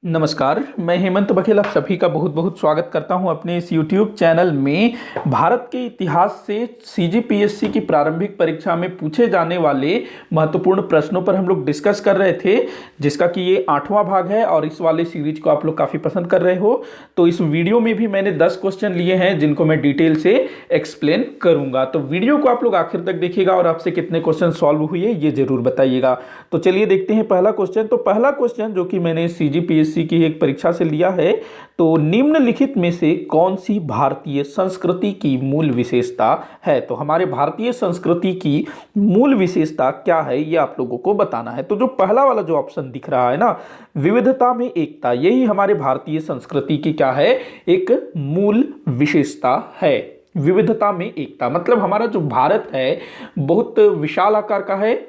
नमस्कार, मैं हेमंत बघेल आप सभी का बहुत बहुत स्वागत करता हूं अपने इस YouTube चैनल में। भारत के इतिहास से सीजीपीएससी की प्रारंभिक परीक्षा में पूछे जाने वाले महत्वपूर्ण प्रश्नों पर हम लोग डिस्कस कर रहे थे, जिसका कि ये 8वां भाग है और इस वाले सीरीज को आप लोग काफ़ी पसंद कर रहे हो। तो इस वीडियो में भी मैंने 10 क्वेश्चन लिए हैं जिनको मैं डिटेल से एक्सप्लेन करूँगा। तो वीडियो को आप लोग आखिर तक देखिएगा और आपसे कितने क्वेश्चन सॉल्व हुए ये जरूर बताइएगा। तो चलिए देखते हैं पहला क्वेश्चन। तो पहला क्वेश्चन जो कि मैंने सीजीपीएससी की एक परीक्षा से लिया है, तो निम्नलिखित में से कौन सी भारतीय संस्कृति की मूल विशेषता है। तो हमारे भारतीय संस्कृति की मूल विशेषता क्या है ये आप लोगों को बताना है। तो जो पहला वाला जो ऑप्शन दिख रहा है ना, विविधता में एकता, यही हमारे भारतीय संस्कृति की क्या है, एक मूल विशेषता है। विविधता में एकता मतलब हमारा जो भारत है बहुत विशाल आकार का है,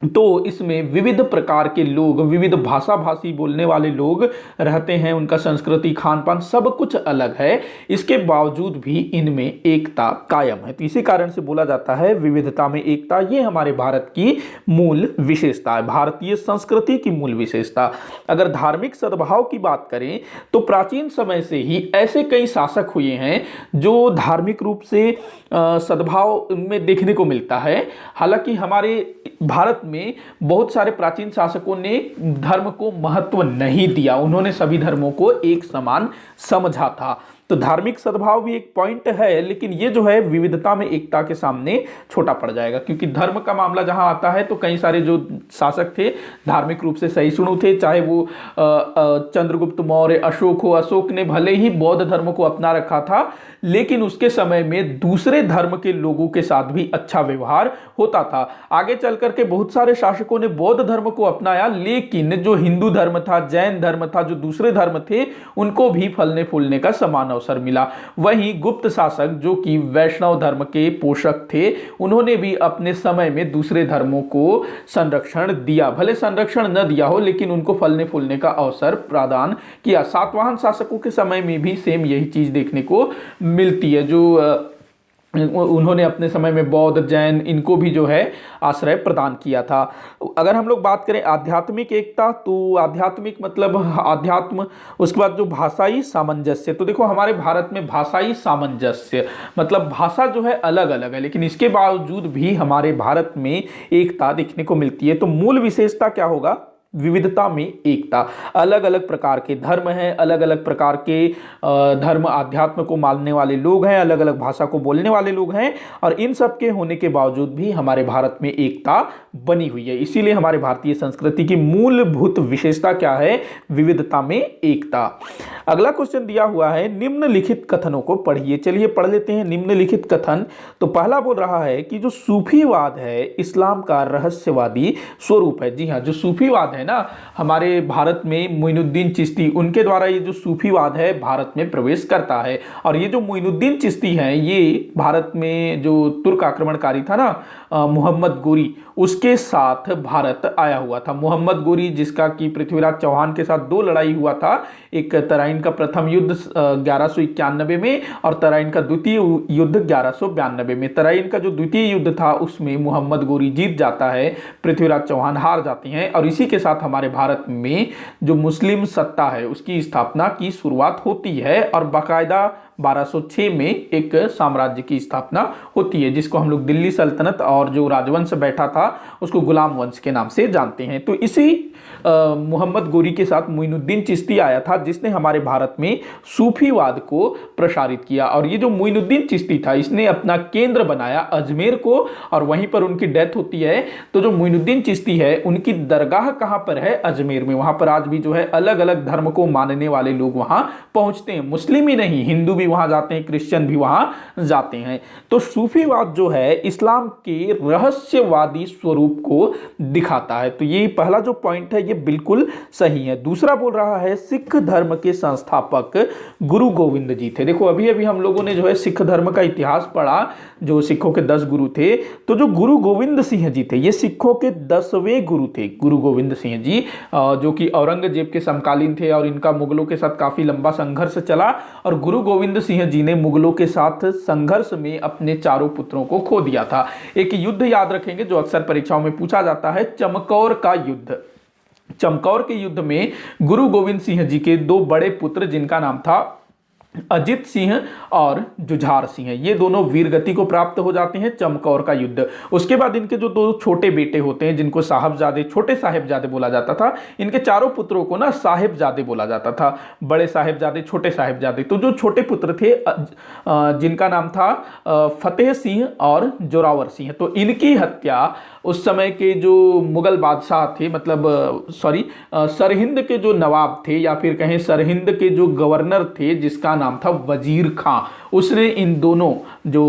तो इसमें विविध प्रकार के लोग, विविध भाषा भाषी बोलने वाले लोग रहते हैं, उनका संस्कृति खान पान सब कुछ अलग है। इसके बावजूद भी इनमें एकता कायम है। तो इसी कारण से बोला जाता है विविधता में एकता, ये हमारे भारत की मूल विशेषता है, भारतीय संस्कृति की मूल विशेषता। अगर धार्मिक सद्भाव की बात करें तो प्राचीन समय से ही ऐसे कई शासक हुए हैं जो धार्मिक रूप से सद्भाव में देखने को मिलता है। हालांकि हमारे भारत में बहुत सारे प्राचीन शासकों ने धर्म को महत्व नहीं दिया, उन्होंने सभी धर्मों को एक समान समझा था। तो धार्मिक सद्भाव भी एक पॉइंट है, लेकिन ये जो है विविधता में एकता के सामने छोटा पड़ जाएगा, क्योंकि धर्म का मामला जहां आता है तो कई सारे जो शासक थे धार्मिक रूप से सहिष्णु थे, चाहे वो चंद्रगुप्त मौर्य, अशोक हो। अशोक ने भले ही बौद्ध धर्म को अपना रखा था, लेकिन उसके समय में दूसरे धर्म के लोगों के साथ भी अच्छा व्यवहार होता था। आगे चल करके बहुत सारे शासकों ने बौद्ध धर्म को अपनाया, लेकिन जो हिंदू धर्म था, जैन धर्म था, जो दूसरे धर्म थे, उनको भी फलने फूलने का समान अवसर मिला। वहीं गुप्त शासक जो कि वैष्णव धर्म के पोषक थे, उन्होंने भी अपने समय में दूसरे धर्मों को संरक्षण दिया, भले संरक्षण न दिया हो लेकिन उनको फलने फूलने का अवसर प्रदान किया। सातवाहन शासकों के समय में भी सेम यही चीज देखने को मिलती है, जो उन्होंने अपने समय में बौद्ध, जैन, इनको भी जो है आश्रय प्रदान किया था। अगर हम लोग बात करें आध्यात्मिक एकता, तो आध्यात्मिक मतलब आध्यात्म, उसके बाद जो भाषाई सामंजस्य। तो देखो हमारे भारत में भाषाई सामंजस्य मतलब भाषा जो है अलग अलग है, लेकिन इसके बावजूद भी हमारे भारत में एकता देखने को मिलती है। तो मूल विशेषता क्या होगा, विविधता में एकता। अलग अलग प्रकार के धर्म हैं, अलग अलग प्रकार के धर्म आध्यात्म को मानने वाले लोग हैं, अलग अलग भाषा को बोलने वाले लोग हैं, और इन सब के होने के बावजूद भी हमारे भारत में एकता बनी हुई है। इसीलिए हमारे भारतीय संस्कृति की मूलभूत विशेषता क्या है, विविधता में एकता। अगला क्वेश्चन दिया हुआ है, निम्नलिखित कथनों को पढ़िए। चलिए पढ़ लेते हैं निम्नलिखित कथन। तो पहला बोल रहा है कि जो सूफीवाद है इस्लाम का रहस्यवादी स्वरूप है। जी हाँ, जो सूफीवाद है ना, हमारे भारत में मोइनुद्दीन चिश्ती, उनके द्वारा ये जो सूफीवाद है भारत में प्रवेश करता है। और ये जो मोइनुद्दीन चिश्ती है, ये भारत में जो तुर्क आक्रमणकारी था ना, मोहम्मद गोरी, उसके साथ भारत आया हुआ था। मोहम्मद गोरी जिसका कि पृथ्वीराज चौहान के साथ 2 लड़ाई हुआ था, एक तराइन का प्रथम युद्ध 1191 में और तराइन का द्वितीय युद्ध 1192 में। तराइन का जो द्वितीय युद्ध था उसमें मोहम्मद गोरी जीत जाता है, पृथ्वीराज चौहान हार जाते हैं, और इसी के साथ हमारे भारत में जो मुस्लिम सत्ता है उसकी स्थापना की शुरुआत होती है, और बाकायदा 1206 में एक साम्राज्य की स्थापना होती है, जिसको हम लोग दिल्ली सल्तनत और जो राजवंश बैठा था उसको गुलाम वंश के नाम से जानते हैं। तो इसी मोहम्मद गोरी के साथ मोइनुद्दीन चिश्ती आया था, जिसने हमारे भारत में सूफीवाद को प्रसारित किया। और ये जो मोइनुद्दीन चिश्ती था, इसने अपना केंद्र बनाया अजमेर को, और वहीं पर उनकी डेथ होती है। तो जो मोइनुद्दीन चिश्ती है उनकी दरगाह कहां पर है, अजमेर में। वहां पर आज भी जो है अलग अलग धर्म को मानने वाले लोग वहां पहुंचते हैं, मुस्लिम ही नहीं, हिंदू भी वहां जाते हैं, क्रिश्चियन भी वहां जाते हैं। तो सूफीवाद जो है इस्लाम के रहस्यवादी स्वरूप को दिखाता है। तो ये पहला जो पॉइंट है ये बिल्कुल सही है। दूसरा बोल रहा है सिख धर्म के संस्थापक गुरु गोविंद जी थे। देखो अभी अभी हम लोगों ने जो है सिख धर्म का इतिहास पढ़ा, जो सिखों के 10 गुरु थे। तो जो गुरु गोविंद सिंह जी थे ये सिखों के 10वें गुरु थे। गुरु गोविंद सिंह जी जो कि औरंगजेब के समकालीन थे, और इनका मुगलों के साथ काफी लंबा संघर्ष चला, और गुरु गोविंद सिंह जी ने मुगलों के साथ संघर्ष में अपने चारों पुत्रों को खो दिया था। एक युद्ध याद रखेंगे जो अक्सर परीक्षाओं में पूछा जाता है, चमकौर का युद्ध। चमकौर के युद्ध में गुरु गोविंद सिंह जी के दो बड़े पुत्र, जिनका नाम था अजित सिंह और जुझार सिंह, ये दोनों वीरगति को प्राप्त हो जाते हैं चमकौर का युद्ध। उसके बाद इनके जो दो छोटे बेटे होते हैं, जिनको साहबजादे, छोटे साहेबजादे बोला जाता था, इनके चारों पुत्रों को ना साहेबजादे बोला जाता था, बड़े साहेबजादे, छोटे साहेबजादे। तो जो छोटे पुत्र थे जिनका नाम था फतेह सिंह और जोरावर सिंह, तो इनकी हत्या उस समय के जो मुगल बादशाह थे, मतलब सरहिंद के जो नवाब थे, या फिर कहें सरहिंद के जो गवर्नर थे, जिसका नाम था वजीर खां, उसने इन दोनों जो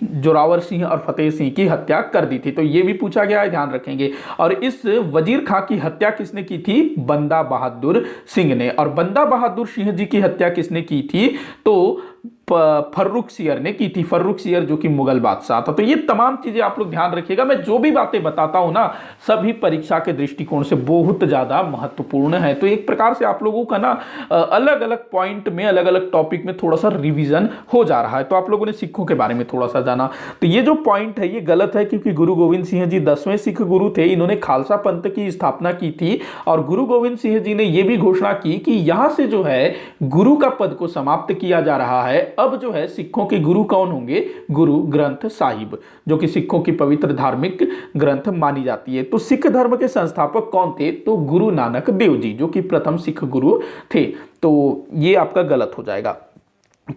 जोरावर सिंह और फतेह सिंह की हत्या कर दी थी। तो ये भी पूछा गया है, ध्यान रखेंगे। और इस वजीर खां की हत्या किसने की थी? बंदा बहादुर सिंह ने। और बंदा बहादुर सिंह जी की हत्या किसने की थी? तो फर्रुख सियर ने की थी। फर्रुख सियर जो कि मुगल बादशाह था। तो ये तमाम चीजें आप लोग ध्यान रखिएगा। मैं जो भी बातें बताता हूं ना, सभी परीक्षा के दृष्टिकोण से बहुत ज्यादा महत्वपूर्ण है। तो एक प्रकार से आप लोगों का ना अलग अलग पॉइंट में, अलग अलग टॉपिक में थोड़ा सा रिवीजन हो जा रहा है। तो आप लोगों ने सिखों के बारे में थोड़ा सा जाना। तो ये जो पॉइंट है ये गलत है, क्योंकि गुरु गोविंद सिंह जी 10वें सिख गुरु थे। इन्होंने खालसा पंथ की स्थापना की थी और गुरु गोविंद सिंह जी ने यह भी घोषणा की कि यहां से जो है गुरु का पद को समाप्त किया जा रहा है। अब जो है सिखों के गुरु कौन होंगे? गुरु ग्रंथ साहिब, जो कि सिखों की पवित्र धार्मिक ग्रंथ मानी जाती है। तो सिख धर्म के संस्थापक कौन थे? तो गुरु नानक देव जी, जो कि प्रथम सिख गुरु थे। तो ये आपका गलत हो जाएगा।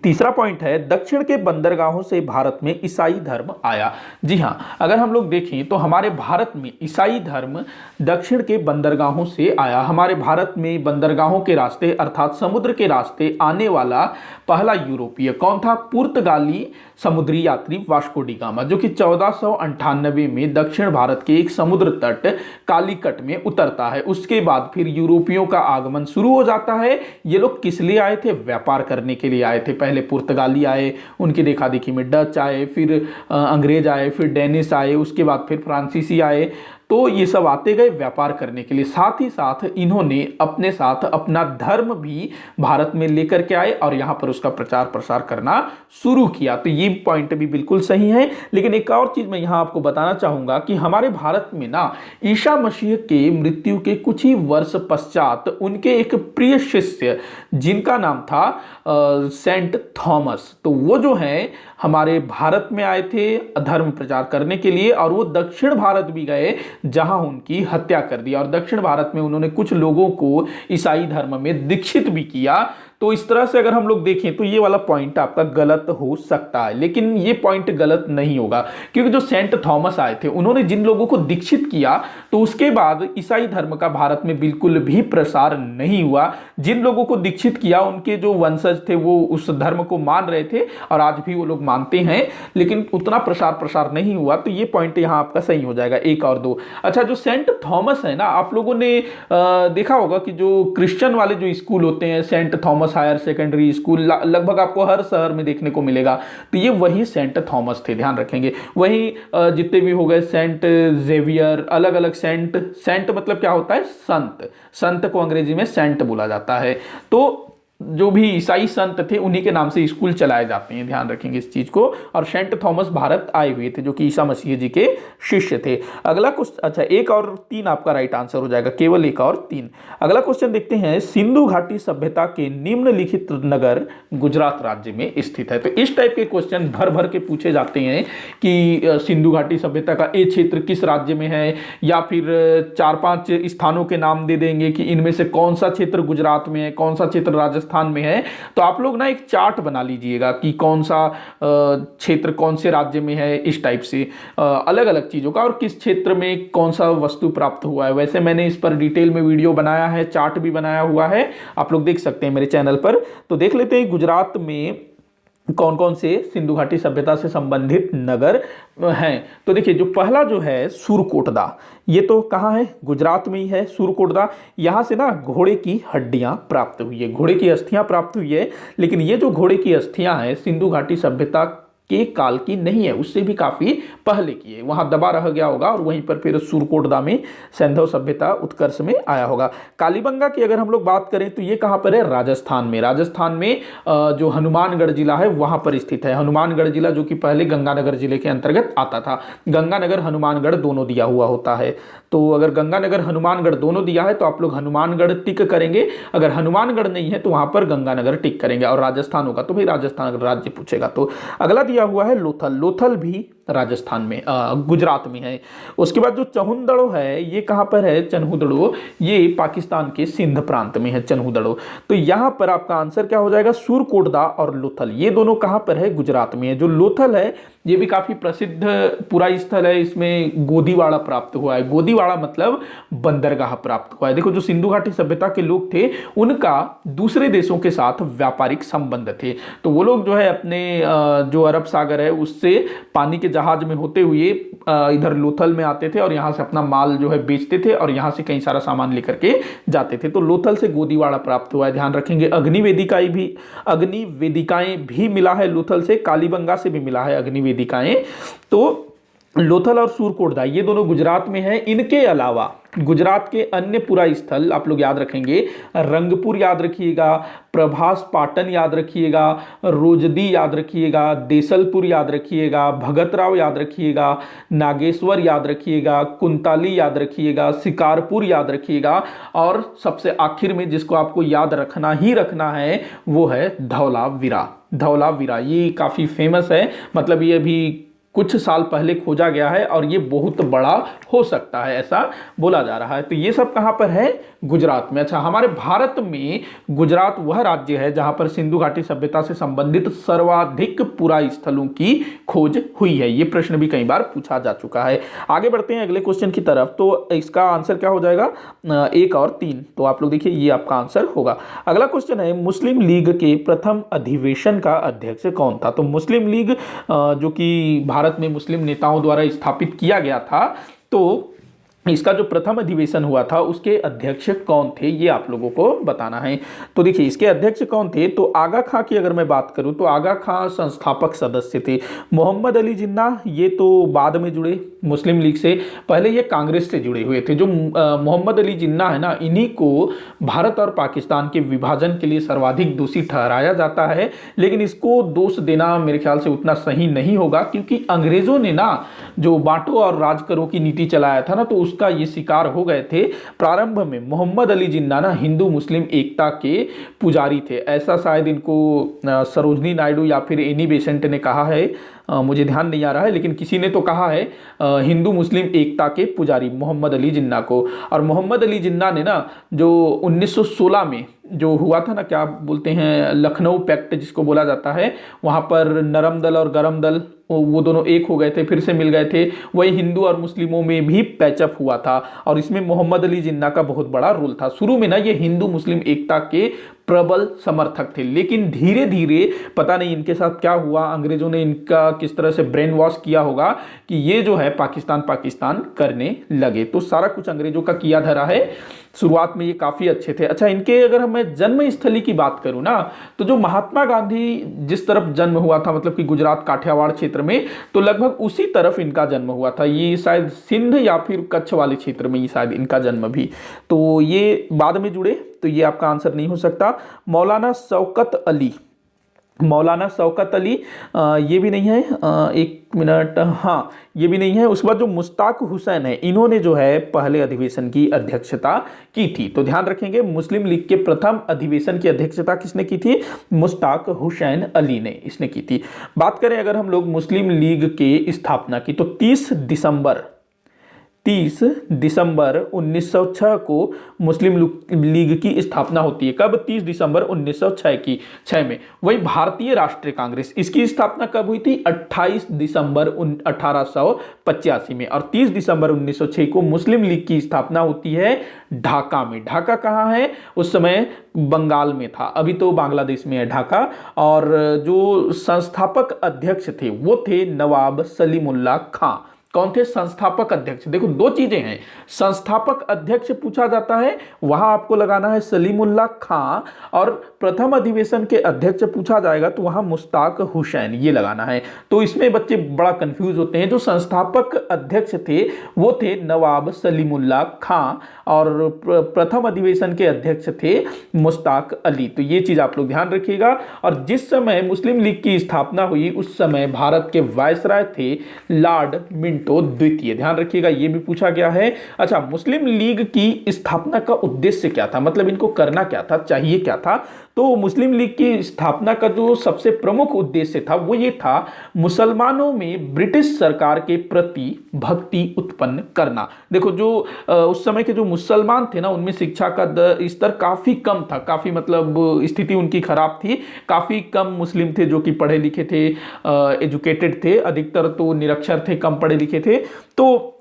तीसरा पॉइंट है, दक्षिण के बंदरगाहों से भारत में ईसाई धर्म आया। जी हां, अगर हम लोग देखें तो हमारे भारत में ईसाई धर्म दक्षिण के बंदरगाहों से आया। हमारे भारत में बंदरगाहों के रास्ते अर्थात समुद्र के रास्ते आने वाला पहला यूरोपीय कौन था? पुर्तगाली समुद्री यात्री वास्को डी गामा, जो कि 1498 में दक्षिण भारत के एक समुद्र तट कालीकट में उतरता है। उसके बाद फिर यूरोपियों का आगमन शुरू हो जाता है। ये लोग किस लिए आए थे? व्यापार करने के लिए आए थे। पहले पुर्तगाली आए, उनकी देखा देखी में डच आए, फिर अंग्रेज आए, फिर डेनिश आए, उसके बाद फिर फ्रांसीसी आए। तो ये सब आते गए व्यापार करने के लिए। साथ ही साथ इन्होंने अपने साथ अपना धर्म भी भारत में लेकर के आए और यहां पर उसका प्रचार प्रसार करना शुरू किया। तो ये पॉइंट भी बिल्कुल सही है। लेकिन एक और चीज मैं यहां आपको बताना चाहूंगा कि हमारे भारत में ना ईसा मसीह के मृत्यु के कुछ ही वर्ष पश्चात उनके एक प्रिय शिष्य, जिनका नाम था सेंट थॉमस, तो वो जो है हमारे भारत में आए थे धर्म प्रचार करने के लिए। और वो दक्षिण भारत भी गए, जहां उनकी हत्या कर दी। और दक्षिण भारत में उन्होंने कुछ लोगों को ईसाई धर्म में दीक्षित भी किया। तो इस तरह से अगर हम लोग देखें तो ये वाला पॉइंट आपका गलत हो सकता है, लेकिन ये पॉइंट गलत नहीं होगा, क्योंकि जो सेंट थॉमस आए थे उन्होंने जिन लोगों को दीक्षित किया, तो उसके बाद ईसाई धर्म का भारत में बिल्कुल भी प्रसार नहीं हुआ। जिन लोगों को दीक्षित किया उनके जो वंशज थे वो उस धर्म को मान रहे थे और आज भी वो लोग मानते हैं, लेकिन उतना प्रसार नहीं हुआ। तो ये पॉइंट यहाँ आपका सही हो जाएगा, 1 और 2। अच्छा, जो सेंट थॉमस है ना, आप लोगों ने देखा होगा कि जो क्रिश्चियन वाले जो स्कूल होते हैं, Saint Thomas higher secondary school, लगभग आपको हर शहर में देखने को मिलेगा। तो ये वही सेंट थॉमस थे, ध्यान रखेंगे। वही जितने भी हो गए सेंट जेवियर, अलग अलग सेंट मतलब क्या होता है? संत को अंग्रेजी में सेंट बोला जाता है। तो जो भी ईसाई संत थे उन्हीं के नाम से स्कूल चलाए जाते हैं, ध्यान रखेंगे इस चीज को। और सेंट थॉमस भारत आए हुए थे, जो कि ईसा मसीह जी के शिष्य थे। अगला क्वेश्चन, अच्छा 1 और 3 आपका राइट आंसर हो जाएगा, केवल 1 और 3। अगला क्वेश्चन देखते हैं, सिंधु घाटी सभ्यता के निम्नलिखित नगर गुजरात राज्य में स्थित है। तो इस टाइप के क्वेश्चन भर भर के पूछे जाते हैं कि सिंधु घाटी सभ्यता का ये क्षेत्र किस राज्य में है, या फिर 4-5 स्थानों के नाम दे देंगे कि इनमें से कौन सा क्षेत्र गुजरात में है, कौन सा क्षेत्र राजस्थान में है। तो आप लोग ना एक चार्ट बना लीजिएगा कि कौन सा क्षेत्र कौन से राज्य में है, इस टाइप से अलग अलग चीजों का, और किस क्षेत्र में कौन सा वस्तु प्राप्त हुआ है। वैसे मैंने इस पर डिटेल में वीडियो बनाया है, चार्ट भी बनाया हुआ है, आप लोग देख सकते हैं मेरे चैनल पर। तो देख लेते हैं गुजरात में कौन कौन से सिंधु घाटी सभ्यता से संबंधित नगर हैं। तो देखिए, जो पहला जो है सुरकोटदा, ये तो कहाँ है? गुजरात में ही है सुरकोटदा। यहाँ से ना घोड़े की हड्डियाँ प्राप्त हुई है, घोड़े की अस्थियाँ प्राप्त हुई है। लेकिन ये जो घोड़े की अस्थियाँ हैं सिंधु घाटी सभ्यता के काल की नहीं है, उससे भी काफी पहले की है। वहां दबा रह गया होगा और वहीं पर फिर सुरकोटदा में सैंधव सभ्यता उत्कर्ष में आया होगा। कालीबंगा की अगर हम लोग बात करें तो ये कहां पर है, राजस्थान में। राजस्थान में जो हनुमानगढ़ जिला है वहां पर स्थित है। हनुमानगढ़ जिला जो कि पहले गंगानगर जिले के अंतर्गत आता था। गंगानगर हनुमानगढ़ दोनों दिया हुआ होता है, तो अगर गंगानगर हनुमानगढ़ दोनों दिया है तो आप लोग हनुमानगढ़ टिक करेंगे, अगर हनुमानगढ़ नहीं है तो वहां पर गंगानगर टिक करेंगे, और राजस्थान होगा तो भाई राजस्थान अगर राज्य पूछेगा तो। अगला दिया हुआ है लोथल। लोथल भी राजस्थान में गुजरात में है। उसके बाद जो चन्हुदड़ो है ये कहां पर है, चन्हुदड़ो ये पाकिस्तान के सिंध प्रांत में है चन्हुदड़ो। तो यहां पर आपका आंसर क्या हो जाएगा, सुरकोटदा और लोथल, ये दोनों कहां पर है, गुजरात में है। जो लोथल है ये भी काफी प्रसिद्ध पुरा स्थल है, इसमें गोदीवाड़ा प्राप्त हुआ है। गोदीवाड़ा मतलब बंदरगाह प्राप्त हुआ है। देखो जो सिंधु घाटी सभ्यता के लोग थे उनका दूसरे देशों के साथ व्यापारिक संबंध थे, तो वो लोग जो है अपने जो अरब सागर है उससे पानी के जहाज में होते हुए इधर लोथल में आते थे और यहाँ से अपना माल जो है बेचते थे और यहाँ से कई सारा सामान लेकर के जाते थे। तो लोथल से गोदीवाड़ा प्राप्त हुआ है, ध्यान रखेंगे। अग्निवेदिकाएं भी मिला है लोथल से, कालीबंगा से भी मिला है अग्निवेदिकाएं। तो लोथल और सुरकोटदा ये दोनों गुजरात में है। इनके अलावा गुजरात के अन्य पुरा स्थल आप लोग याद रखेंगे, रंगपुर याद रखिएगा, प्रभास पाटन याद रखिएगा, रोजदी याद रखिएगा, देसलपुर याद रखिएगा, भगतराव याद रखिएगा, नागेश्वर याद रखिएगा, कुंताली याद रखिएगा, शिकारपुर याद रखिएगा, और सबसे आखिर में जिसको आपको याद रखना ही रखना है वो है धौलावीरा। धौलावीरा ये काफी फेमस है, मतलब ये भी कुछ साल पहले खोजा गया है और ये बहुत बड़ा हो सकता है ऐसा बोला जा रहा है। तो ये सब कहां पर है, गुजरात में। अच्छा, हमारे भारत में गुजरात वह राज्य है जहां पर सिंधु घाटी सभ्यता से संबंधित सर्वाधिक पुरा स्थलों की खोज हुई है। ये प्रश्न भी कई बार पूछा जा चुका है। आगे बढ़ते हैं अगले क्वेश्चन की तरफ। तो इसका आंसर क्या हो जाएगा, 1 और 3। तो आप लोग देखिए ये आपका आंसर होगा। अगला क्वेश्चन है, मुस्लिम लीग के प्रथम अधिवेशन का अध्यक्ष कौन था। तो मुस्लिम लीग जो कि भारत में मुस्लिम नेताओं द्वारा स्थापित किया गया था, तो इसका जो प्रथम अधिवेशन हुआ था उसके अध्यक्ष कौन थे ये आप लोगों को बताना है। तो देखिए इसके अध्यक्ष कौन थे, तो आगा खां की अगर मैं बात करूं तो आगा खां संस्थापक सदस्य थे। मोहम्मद अली जिन्ना ये तो बाद में जुड़े मुस्लिम लीग से, पहले ये कांग्रेस से जुड़े हुए थे। जो मोहम्मद अली जिन्ना है ना, इन्हीं को भारत और पाकिस्तान के विभाजन के लिए सर्वाधिक दोषी ठहराया जाता है, लेकिन इसको दोष देना मेरे ख्याल से उतना सही नहीं होगा, क्योंकि अंग्रेजों ने ना जो बांटो और राज करो की नीति चलाया था ना, तो का ये शिकार हो गए थे। प्रारंभ में मोहम्मद अली जिन्ना ना हिंदू मुस्लिम एकता के पुजारी थे, ऐसा शायद इनको सरोजनी नायडू या फिर एनी बेसेंट ने कहा है, मुझे ध्यान नहीं आ रहा है, लेकिन किसी ने तो कहा है हिंदू मुस्लिम एकता के पुजारी मोहम्मद अली जिन्ना को। और मोहम्मद अली जिन्ना ने ना जो 1916 में जो हुआ था ना, क्या बोलते हैं, लखनऊ पैक्ट जिसको बोला जाता है, वहां पर नरम दल और गरम दल वो दोनों एक हो गए थे, फिर से मिल गए थे। वही हिंदू और मुस्लिमों में भी पैचअप हुआ था और इसमें मोहम्मद अली जिन्ना का बहुत बड़ा रोल था। शुरू में ना ये हिंदू मुस्लिम एकता के प्रबल समर्थक थे, लेकिन धीरे धीरे पता नहीं इनके साथ क्या हुआ, अंग्रेजों ने इनका किस तरह से ब्रेन वॉश किया होगा कि ये जो है पाकिस्तान पाकिस्तान करने लगे। तो सारा कुछ अंग्रेजों का किया धरा है। शुरुआत में ये काफी अच्छे थे। अच्छा, इनके अगर मैं जन्म स्थली की बात करूं ना, तो जो महात्मा गांधी जिस तरफ जन्म हुआ था, मतलब कि गुजरात काठियावाड़ क्षेत्र में, तो लगभग उसी तरफ इनका जन्म हुआ था। ये शायद सिंध या फिर कच्छ वाले क्षेत्र में ही शायद इनका जन्म भी, तो ये बाद में जुड़े, तो ये आपका आंसर नहीं हो सकता। मौलाना शौकत अली, मौलाना शौकत अली ये भी नहीं है, एक मिनट, हाँ ये भी नहीं है। उसके बाद जो मुश्ताक हुसैन है, इन्होंने जो है पहले अधिवेशन की अध्यक्षता की थी। तो ध्यान रखेंगे मुस्लिम लीग के प्रथम अधिवेशन की अध्यक्षता किसने की थी, मुश्ताक हुसैन अली ने इसने की थी। बात करें अगर हम लोग मुस्लिम लीग के स्थापना की, तो 30 दिसंबर 1906 को मुस्लिम लीग की स्थापना होती है। कब, 30 दिसंबर 1906 में। वही भारतीय राष्ट्रीय कांग्रेस, इसकी स्थापना कब हुई थी, 28 दिसंबर 1885 में। और 30 दिसंबर 1906 को मुस्लिम लीग की स्थापना होती है ढाका में। ढाका कहाँ है, उस समय बंगाल में था, अभी तो बांग्लादेश में है ढाका। और जो संस्थापक अध्यक्ष थे वो थे नवाब सलीमुल्लाह खां। कौन थे? संस्थापक अध्यक्ष। देखो दो चीजें हैं, संस्थापक अध्यक्ष पूछा जाता है, वहां आपको लगाना है सलीमुल्लाह खां, और प्रथम अधिवेशन के अध्यक्ष पूछा जाएगा तो वहां मुश्ताक हुसैन, ये लगाना है। तो इसमें बच्चे बड़ा कंफ्यूज होते हैं। जो संस्थापक अध्यक्ष थे वो थे नवाब सलीमुल्लाह खां, और प्रथम अधिवेशन के अध्यक्ष थे मुश्ताक अली। तो ये चीज आप लोग ध्यान रखिएगा। और जिस समय मुस्लिम लीग की स्थापना हुई उस समय भारत के वायसराय थे लॉर्ड मिंटो द्वितीय, ध्यान रखिएगा, ये भी पूछा गया है। अच्छा, मुस्लिम लीग की स्थापना का उद्देश्य क्या था, मतलब इनको करना क्या था, चाहिए क्या था? तो मुस्लिम लीग की स्थापना का जो सबसे प्रमुख उद्देश्य था वो ये था, मुसलमानों में ब्रिटिश सरकार के प्रति भक्ति उत्पन्न करना। देखो जो उस समय के जो मुसलमान थे ना, उनमें शिक्षा का स्तर काफी कम था, काफी मतलब स्थिति उनकी खराब थी। काफी कम मुस्लिम थे जो कि पढ़े लिखे थे, एजुकेटेड थे, अधिकतर तो निरक्षर थे, कम पढ़े लिखे थे। तो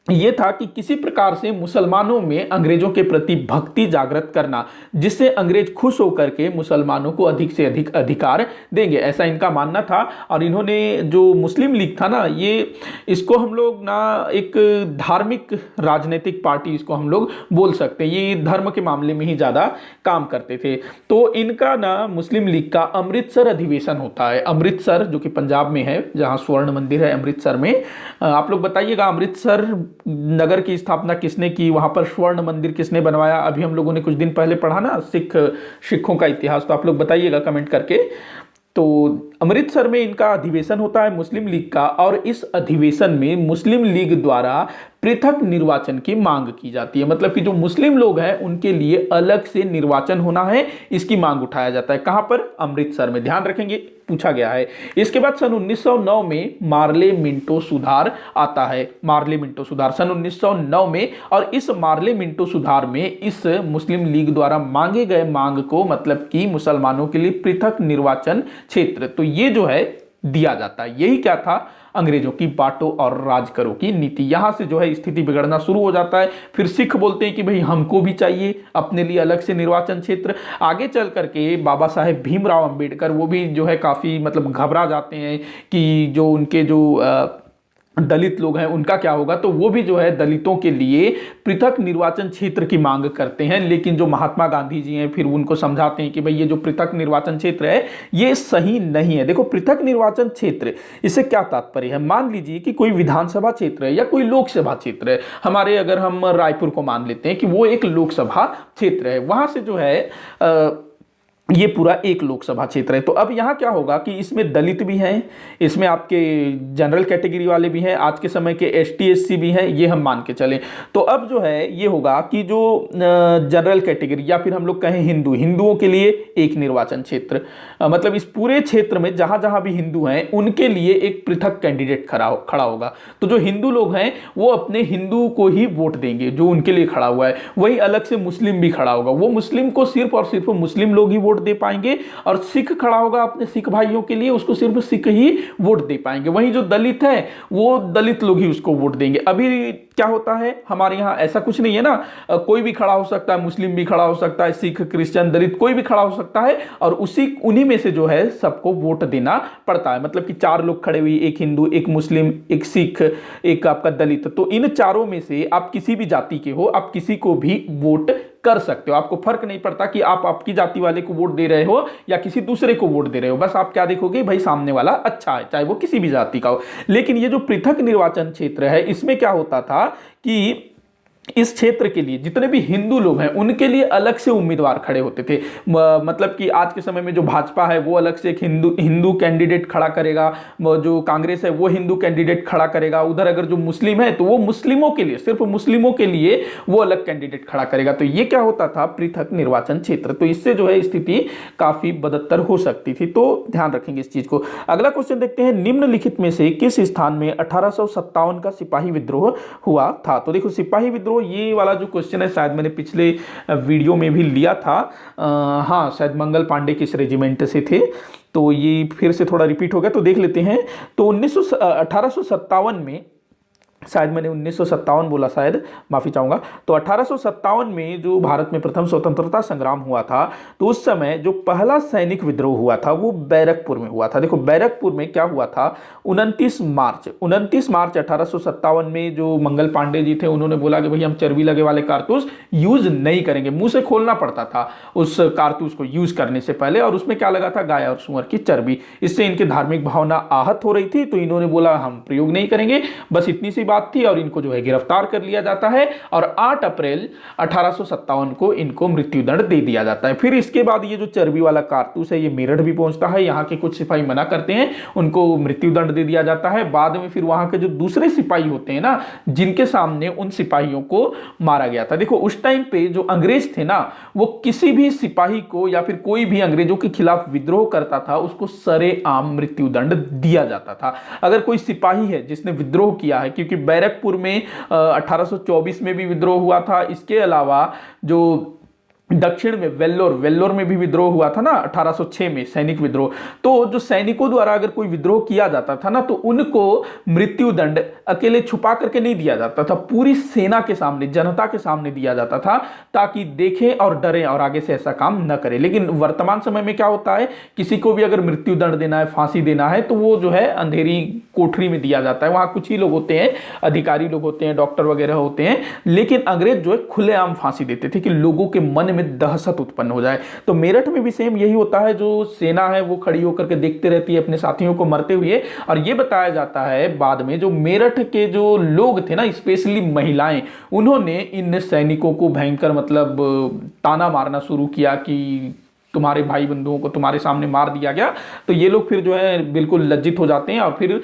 ये था कि किसी प्रकार से मुसलमानों में अंग्रेजों के प्रति भक्ति जागृत करना, जिससे अंग्रेज खुश होकर के मुसलमानों को अधिक से अधिक अधिकार देंगे, ऐसा इनका मानना था। और इन्होंने जो मुस्लिम लीग था ना, ये इसको हम लोग ना एक धार्मिक राजनीतिक पार्टी इसको हम लोग बोल सकते हैं, ये धर्म के मामले में ही ज़्यादा काम करते थे। तो इनका ना मुस्लिम लीग का अमृतसर अधिवेशन होता है, अमृतसर जो कि पंजाब में है, जहाँ स्वर्ण मंदिर है अमृतसर में। आप लोग बताइएगा अमृतसर नगर की स्थापना किसने की, वहां पर स्वर्ण मंदिर किसने बनवाया? अभी हम लोगों ने कुछ दिन पहले पढ़ा ना सिखों का इतिहास, तो आप लोग बताइएगा कमेंट करके। तो अमृतसर में इनका अधिवेशन होता है मुस्लिम लीग का, और इस अधिवेशन में मुस्लिम लीग द्वारा पृथक निर्वाचन की मांग की जाती है। मतलब कि जो मुस्लिम लोग हैं उनके लिए अलग से निर्वाचन होना है, इसकी मांग उठाया जाता है। कहां पर? अमृतसर में, ध्यान रखेंगे, पूछा गया है। इसके बाद सन 1909 में मार्ले मिंटो सुधार आता है, मार्ले मिंटो सुधार सन 1909 में। और इस मार्ले मिंटो सुधार में इस मुस्लिम लीग द्वारा मांगे गए मांग को, मतलब कि मुसलमानों के लिए पृथक निर्वाचन क्षेत्र, तो ये जो है दिया जाता है। यही क्या था? अंग्रेजों की बांटो और राज करो की नीति। यहां से जो है स्थिति बिगड़ना शुरू हो जाता है। फिर सिख बोलते हैं कि भाई हमको भी चाहिए अपने लिए अलग से निर्वाचन क्षेत्र। आगे चल करके बाबा साहेब भीमराव अंबेडकर वो भी जो है काफी मतलब घबरा जाते हैं कि जो उनके जो दलित लोग हैं उनका क्या होगा, तो वो भी जो है दलितों के लिए पृथक निर्वाचन क्षेत्र की मांग करते हैं। लेकिन जो महात्मा गांधी जी हैं फिर उनको समझाते हैं कि भाई ये जो पृथक निर्वाचन क्षेत्र है ये सही नहीं है। देखो पृथक निर्वाचन क्षेत्र, इससे क्या तात्पर्य है? मान लीजिए कि कोई विधानसभा क्षेत्र है या कोई लोकसभा क्षेत्र है, हमारे अगर हम रायपुर को मान लेते हैं कि वो एक लोकसभा क्षेत्र है, वहां से जो है ये पूरा एक लोकसभा क्षेत्र है। तो अब यहाँ क्या होगा कि इसमें दलित भी हैं, इसमें आपके जनरल कैटेगरी वाले भी हैं, आज के समय के एसटी एससी भी हैं, ये हम मान के चलें। तो अब जो है ये होगा कि जो जनरल कैटेगरी या फिर हम लोग कहें हिंदुओं के लिए एक निर्वाचन क्षेत्र, मतलब इस पूरे क्षेत्र में जहां जहां भी हिंदू हैं उनके लिए एक पृथक कैंडिडेट खड़ा होगा। तो जो हिंदू लोग हैं वो अपने हिंदू को ही वोट देंगे जो उनके लिए खड़ा हुआ है। वही अलग से मुस्लिम भी खड़ा होगा, वो मुस्लिम को सिर्फ और सिर्फ मुस्लिम लोग ही वोट दे पाएंगे, और सिख खड़ा होगा अपने सिख भाइयों के लिए, उसको सिर्फ सिख ही वोट दे पाएंगे। वहीं जो दलित है वो दलित लोग ही उसको वोट देंगे। अभी क्या होता है हमारे यहाँ ऐसा कुछ नहीं है ना, कोई भी खड़ा हो सकता है, मुस्लिम भी खड़ा हो सकता है, सिख क्रिश्चियन दलित कोई भी खड़ा हो सकता है, और उन्हीं में से जो है सबको वोट देना पड़ता है। मतलब कि 4 लोग खड़े हुए, एक हिंदू, एक मुस्लिम, एक सिख, एक आपका दलित, तो इन चारों में से आप किसी भी जाति के हो, आप किसी को भी वोट कर सकते हो। आपको फर्क नहीं पड़ता कि आप आपकी जाति वाले को वोट दे रहे हो या किसी दूसरे को वोट दे रहे हो, बस आप क्या देखोगे भाई सामने वाला अच्छा है, चाहे वो किसी भी जाति का हो। लेकिन ये जो पृथक निर्वाचन क्षेत्र है इसमें क्या होता था कि इस क्षेत्र के लिए जितने भी हिंदू लोग हैं उनके लिए अलग से उम्मीदवार खड़े होते थे। मतलब कि आज के समय में जो भाजपा है वो अलग से एक हिंदू कैंडिडेट खड़ा करेगा, जो कांग्रेस है वो हिंदू कैंडिडेट खड़ा करेगा, उधर अगर जो मुस्लिम है तो वो मुस्लिमों के लिए, सिर्फ मुस्लिमों के लिए वो अलग कैंडिडेट खड़ा करेगा। तो ये क्या होता था? पृथक निर्वाचन क्षेत्र। तो इससे जो है स्थिति काफी बदतर हो सकती थी, तो ध्यान रखेंगे इस चीज को। अगला क्वेश्चन देखते हैं, निम्नलिखित में से किस स्थान में 1857 का सिपाही विद्रोह हुआ था? तो देखो सिपाही विद्रोह, ये वाला जो क्वेश्चन है शायद मैंने पिछले वीडियो में भी लिया था, हाँ शायद मंगल पांडे किस रेजिमेंट से थे, तो ये फिर से थोड़ा रिपीट हो गया, तो देख लेते हैं। तो 1857 में शायद मैंने 1957 बोला, शायद माफ़ी चाहूँगा। तो 1857 में जो भारत में प्रथम स्वतंत्रता संग्राम हुआ था, तो उस समय जो पहला सैनिक विद्रोह हुआ था वो बैरकपुर में हुआ था। देखो बैरकपुर में क्या हुआ था, 29 मार्च 1857 में जो मंगल पांडे जी थे उन्होंने बोला कि भाई हम चर्बी लगे वाले कारतूस यूज नहीं करेंगे। मुंह से खोलना पड़ता था उस कारतूस को यूज करने से पहले, और उसमें क्या लगा था, गाय और सूअर की चर्बी। इससे इनकी धार्मिक भावना आहत हो रही थी, तो इन्होंने बोला हम प्रयोग नहीं करेंगे। बस इतनी सी बात थी और इनको जो है गिरफ्तार कर लिया जाता है और 8 अप्रैल 1857 को इनको मृत्युदंड दे दिया जाता है। फिर इसके बाद ये जो चर्बी वाला कारतूस है ये मेरठ भी पहुंचता है। यहाँ के कुछ सिपाही मना करते हैं, उनको मृत्युदंड दे दिया जाता है। बाद में फिर वहां के जो दूसरे सिपाही होते हैं ना, जिनके सामने उन सिपाहियों को मारा गया था। देखो उस टाइम पे जो अंग्रेज थे ना, वो किसी भी सिपाही को या फिर कोई भी अंग्रेजों के खिलाफ विद्रोह करता था उसको सरेआम मृत्युदंड दिया जाता था। अगर कोई सिपाही है जिसने विद्रोह किया है, क्योंकि बैरकपुर में 1824 में भी विद्रोह हुआ था, इसके अलावा जो दक्षिण में वेल्लोर में भी विद्रोह हुआ था ना 1806 में, सैनिक विद्रोह। तो जो सैनिकों द्वारा अगर कोई विद्रोह किया जाता था ना, तो उनको मृत्युदंड अकेले छुपा करके नहीं दिया जाता था, पूरी सेना के सामने, जनता के सामने दिया जाता था, ताकि देखें और डरें और आगे से ऐसा काम न करें। लेकिन वर्तमान समय में क्या होता है, किसी को भी अगर मृत्युदंड देना है, फांसी देना है, तो वो जो है अंधेरी कोठरी में दिया जाता है। वहां कुछ ही लोग होते हैं, अधिकारी लोग होते हैं, डॉक्टर वगैरह होते हैं। लेकिन अंग्रेज जो है खुलेआम फांसी देते थे कि लोगों के मन में दहशत उत्पन्न हो जाए। तो मेरठ में भी सेम यही होता है, जो सेना है वो खड़ी होकर के देखते रहती है अपने साथियों को मरते हुए। और ये बताया जाता है बाद में जो मेरठ के जो लोग थे ना, स्पेशली महिलाएं, उन्होंने इन सैनिकों को भयंकर मतलब ताना मारना शुरू किया कि तुम्हारे भाई बंधुओं को तुम्हारे सामने मार दिया गया। तो ये लोग फिर जो है बिल्कुल लज्जित हो जाते हैं और फिर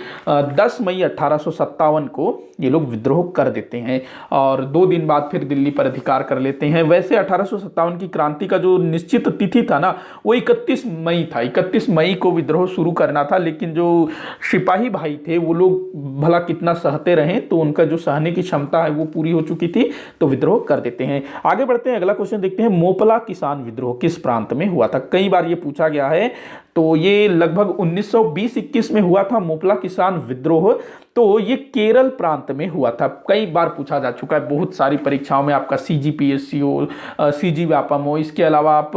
10 मई 1857 को ये लोग विद्रोह कर देते हैं और 2 दिन बाद फिर दिल्ली पर अधिकार कर लेते हैं। वैसे 1857 की क्रांति का जो निश्चित तिथि था ना, वो 31 मई था। 31 मई को विद्रोह शुरू करना था, लेकिन जो सिपाही भाई थे वो लोग भला कितना सहते रहे, तो उनका जो सहने की क्षमता है वो पूरी हो चुकी थी, तो विद्रोह कर देते हैं। आगे बढ़ते हैं, अगला क्वेश्चन देखते हैं, मोपला किसान विद्रोह किस प्रांत में हुआ था। कई बार ये पूछा गया है। तो ये लगभग 1920-21 में हुआ था मोपला किसान विद्रोह। तो ये केरल प्रांत में हुआ था। कई बार पूछा जा चुका है, बहुत सारी परीक्षाओं में, आपका सीजीपीएससी हो, सीजी व्यापम हो, इसके अलावा आप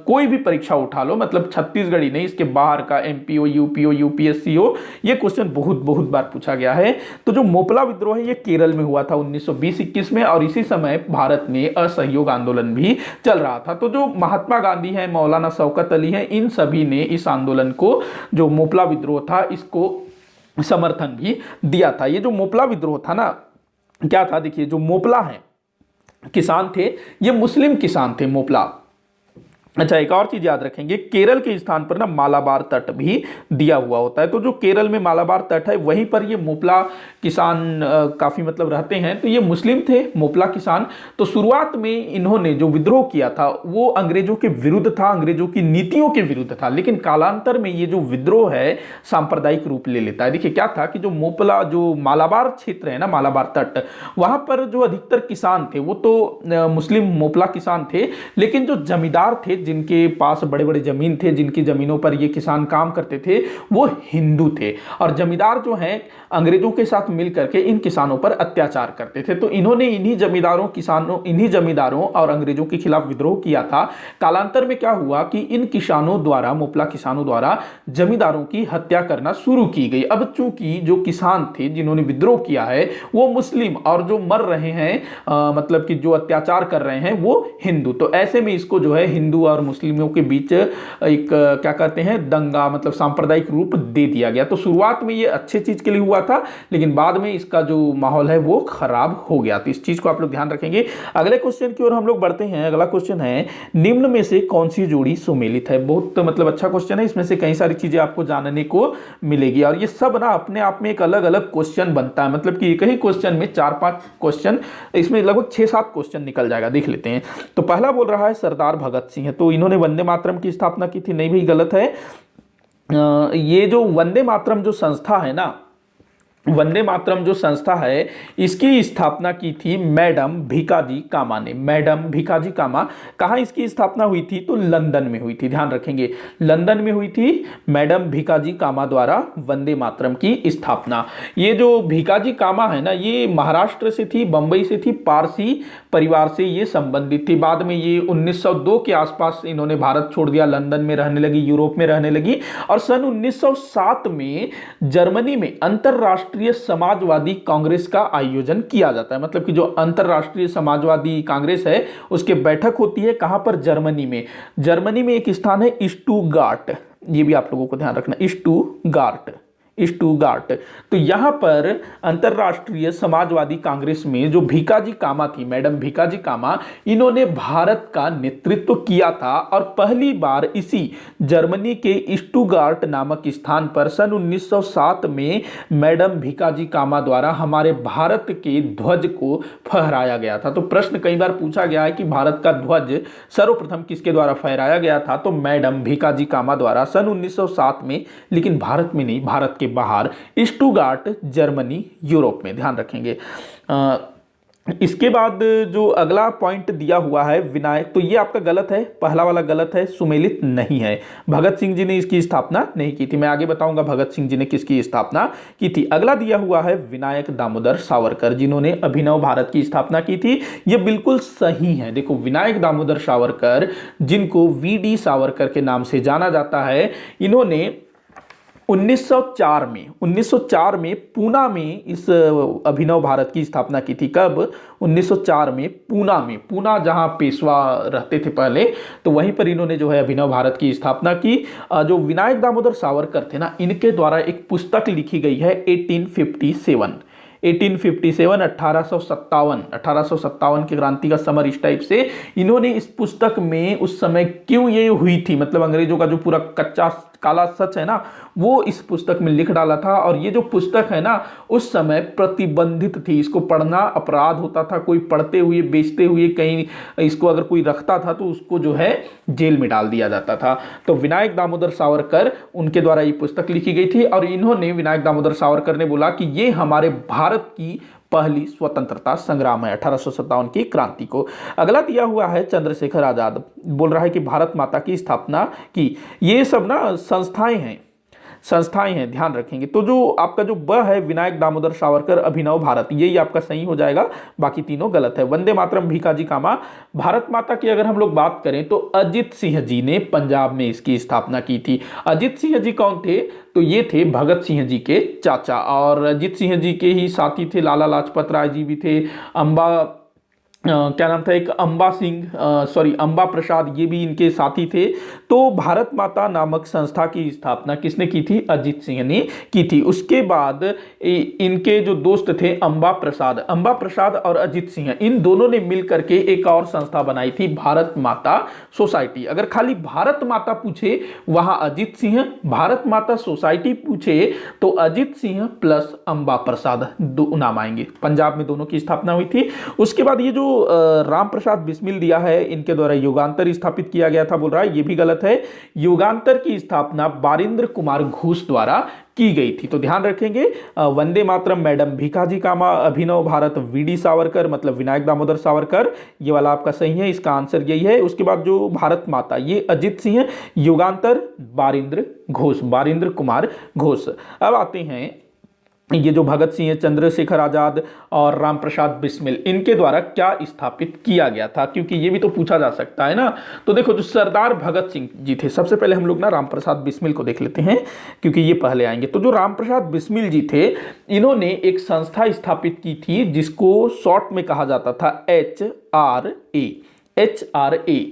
कोई भी परीक्षा उठा लो, मतलब छत्तीसगढ़ ही नहीं, इसके बाहर का एमपी हो, यूपी हो, यूपीएससी हो, ये क्वेश्चन बहुत बहुत बार पूछा गया है। तो जो मोपला विद्रोह है ये केरल में हुआ था 1920-21 में, और इसी समय भारत में असहयोग आंदोलन भी चल रहा था। तो जो महात्मा गांधी हैं, मौलाना शौकत अली हैं, इन सभी ने इस आंदोलन को, जो मोपला विद्रोह था, इसको समर्थन भी दिया था। ये जो मोपला विद्रोह था ना, क्या था, देखिए जो मोपला है किसान थे, ये मुस्लिम किसान थे मोपला। अच्छा, एक और चीज याद रखेंगे, केरल के स्थान पर ना मालाबार तट भी दिया हुआ होता है। तो जो केरल में मालाबार तट है, वहीं पर ये मोपला किसान काफी मतलब रहते हैं। तो ये मुस्लिम थे मोपला किसान। तो शुरुआत में इन्होंने जो विद्रोह किया था वो अंग्रेजों के विरुद्ध था, अंग्रेजों की नीतियों के विरुद्ध था। लेकिन कालांतर में ये जो विद्रोह है सांप्रदायिक रूप ले लेता है। देखिए क्या था कि जो मोपला, जो मालाबार क्षेत्र है ना, मालाबार तट, वहां पर जो अधिकतर किसान थे वो तो मुस्लिम मोपला किसान थे, लेकिन जो जमींदार थे, जिनके पास बड़े बड़े जमीन थे, जिनकी जमीनों पर ये किसान काम करते थे, वो हिंदू थे। और जमींदार जो हैं अंग्रेजों के साथ मिलकर के इन किसानों पर अत्याचार करते थे। तो इन्होंने इन्हीं जमींदारों और अंग्रेजों के खिलाफ विद्रोह किया था। कालांतर में क्या हुआ कि इन किसानों द्वारा, मोपला किसानों द्वारा जमींदारों की हत्या करना शुरू की गई। अब चूंकि जो किसान थे जिन्होंने विद्रोह किया है वो मुस्लिम, और जो मर रहे हैं मतलब कि जो अत्याचार कर रहे हैं वो हिंदू, तो ऐसे में इसको जो है हिंदू और मुस्लिमों के बीच एक क्या कहते हैं, दंगा, मतलब सांप्रदायिक रूप दे दिया गया। तो शुरुआत में ये अच्छे चीज के लिए हुआ था, लेकिन बाद में इसका जो माहौल है वो खराब हो गया। तो इस चीज को आप लोग ध्यान रखेंगे। अगले क्वेश्चन की ओर हम लोग बढ़ते हैं। अगला क्वेश्चन है, निम्न में से कौन सी जोड़ी सुमेलित है। बहुत मतलब अच्छा क्वेश्चन है, इसमें से कई सारी चीजें आपको जानने को मिलेगी, और ये सब ना अपने आप में एक अलग अलग क्वेश्चन बनता है। मतलब कि एक ही क्वेश्चन में 4-5 क्वेश्चन, इसमें लगभग 6-7 क्वेश्चन निकल जाएगा। देख लेते हैं। तो पहला बोल रहा है सरदार भगत सिंह। तो इन्होंने वंदे मातरम की स्थापना की थी। नहीं भाई, गलत है। ये जो वंदे मातरम जो संस्था है ना, वंदे मातरम जो संस्था है इसकी स्थापना की थी मैडम भीकाजी कामा ने। मैडम भीकाजी कामा। कहाँ इसकी स्थापना हुई थी? तो लंदन में हुई थी, ध्यान रखेंगे, लंदन में हुई थी मैडम भीकाजी कामा द्वारा वंदे मातरम की स्थापना। ये जो भीकाजी कामा है ना, ये महाराष्ट्र से थी, बंबई से थी, पारसी परिवार से ये संबंधित थी। बाद में ये 1902 के आसपास इन्होंने भारत छोड़ दिया, लंदन में रहने लगी, यूरोप में रहने लगी, और सन 1907 में जर्मनी में अंतरराष्ट्रीय समाजवादी कांग्रेस का आयोजन किया जाता है। मतलब कि जो अंतरराष्ट्रीय समाजवादी कांग्रेस है उसके बैठक होती है कहां पर? जर्मनी में। जर्मनी में एक स्थान है स्टुटगार्ट, ये भी आप लोगों को ध्यान रखना, स्टुटगार्ट, स्टुटगार्ट। तो यहां पर अंतरराष्ट्रीय समाजवादी कांग्रेस में जो भीकाजी कामा थी, मैडम भीकाजी कामा, इन्होंने भारत का नेतृत्व किया था और पहली बार इसी जर्मनी के स्टुटगार्ट नामक स्थान पर सन 1907 में मैडम भीकाजी कामा द्वारा हमारे भारत के ध्वज को फहराया गया था। तो प्रश्न कई बार पूछा गया है कि भारत का ध्वज सर्वप्रथम किसके द्वारा फहराया गया था? तो मैडम भीकाजी कामा द्वारा सन 1907 में, लेकिन भारत में नहीं, भारत के बाहर, स्टुटगार्ट, जर्मनी, यूरोप में, ध्यान रखेंगे। इसके बाद जो अगला पॉइंट दिया हुआ है विनायक, तो ये आपका गलत है, पहला वाला गलत है, सुमेलित नहीं है। भगत सिंह जी ने इसकी स्थापना नहीं की थी। मैं आगे बताऊंगा भगत सिंह जी ने किसकी स्थापना की थी। अगला दिया हुआ है विनायक दामोदर सावरकर, जिन्होंने अभिनव भारत की स्थापना की थी। ये बिल्कुल सही है। देखो, विनायक दामोदर सावरकर, जिनको वीडी सावरकर के नाम से जाना जाता है, इन्होंने 1904 में पूना में इस अभिनव भारत की स्थापना की थी। कब? 1904 में पूना में, पूना जहां पेशवा रहते थे पहले, तो वहीं पर इन्होंने जो है अभिनव भारत की स्थापना की। जो विनायक दामोदर सावरकर थे ना, इनके द्वारा एक पुस्तक लिखी गई है 1857, 1857 की क्रांति का समर, इस टाइप से इन्होंने इस पुस्तक में उस समय क्यों ये हुई थी, मतलब अंग्रेजों का जो पूरा कच्चा काला सच है ना, वो इस पुस्तक में लिख डाला था। और ये जो पुस्तक है ना, उस समय प्रतिबंधित थी, इसको पढ़ना अपराध होता था। कोई पढ़ते हुए, बेचते हुए कहीं इसको अगर कोई रखता था तो उसको जो है जेल में डाल दिया जाता था। तो विनायक दामोदर सावरकर, उनके द्वारा ये पुस्तक लिखी गई थी और इन्होंने, विनायक दामोदर सावरकर ने बोला कि ये हमारे भारत की पहली स्वतंत्रता संग्राम है, 1857 की क्रांति को। अगला दिया हुआ है चंद्रशेखर आजाद, बोल रहा है कि भारत माता की स्थापना की। ये सब ना संस्थाएं हैं, ध्यान रखेंगे। तो जो आपका जो ब है, विनायक दामोदर सावरकर अभिनव भारत, यही आपका सही हो जाएगा, बाकी तीनों गलत है। वंदे मातरम भीकाजी कामा। भारत माता की अगर हम लोग बात करें तो अजित सिंह जी ने पंजाब में इसकी स्थापना की थी। अजित सिंह जी कौन थे? तो ये थे भगत सिंह जी के चाचा, और अजित सिंह जी के ही साथी थे लाला लाजपत राय जी भी थे। क्या नाम था, एक अंबा प्रसाद, ये भी इनके साथी थे। तो भारत माता नामक संस्था की स्थापना किसने की थी? अजित सिंह ने की थी। उसके बाद इनके जो दोस्त थे अंबा प्रसाद और अजित सिंह, इन दोनों ने मिलकर के एक और संस्था बनाई थी, भारत माता सोसाइटी। अगर खाली भारत माता पूछे वहां अजित सिंह, भारत माता सोसाइटी पूछे तो अजित सिंह प्लस अंबा प्रसाद, दो नाम आएंगे। पंजाब में दोनों की स्थापना हुई थी। उसके बाद ये जो राम प्रसाद बिस्मिल दिया है, इनके द्वारा युगांतर स्थापित किया गया था, बोल रहा है, ये भी गलत है। युगांतर की स्थापना बारिंद्र कुमार घोष द्वारा की गई थी। तो ध्यान रखेंगे, वंदे मातरम मैडम भीकाजी कामा, अभिनव भारत वीडी सावरकर, मतलब विनायक दामोदर सावरकर, ये वाला आपका सही है, इसका आंसर यही है। उसके बाद जो भारत माता, ये अजित सिंह, युगांतर बारिंद्र कुमार घोष। अब आते हैं ये जो भगत सिंह, चंद्रशेखर आजाद और राम प्रसाद बिस्मिल, इनके द्वारा क्या स्थापित किया गया था, क्योंकि ये भी तो पूछा जा सकता है ना। तो देखो, जो सरदार भगत सिंह जी थे, सबसे पहले हम लोग ना राम प्रसाद बिस्मिल को देख लेते हैं क्योंकि ये पहले आएंगे। तो जो राम प्रसाद बिस्मिल जी थे, इन्होंने एक संस्था स्थापित की थी जिसको शॉर्ट में कहा जाता था HRA।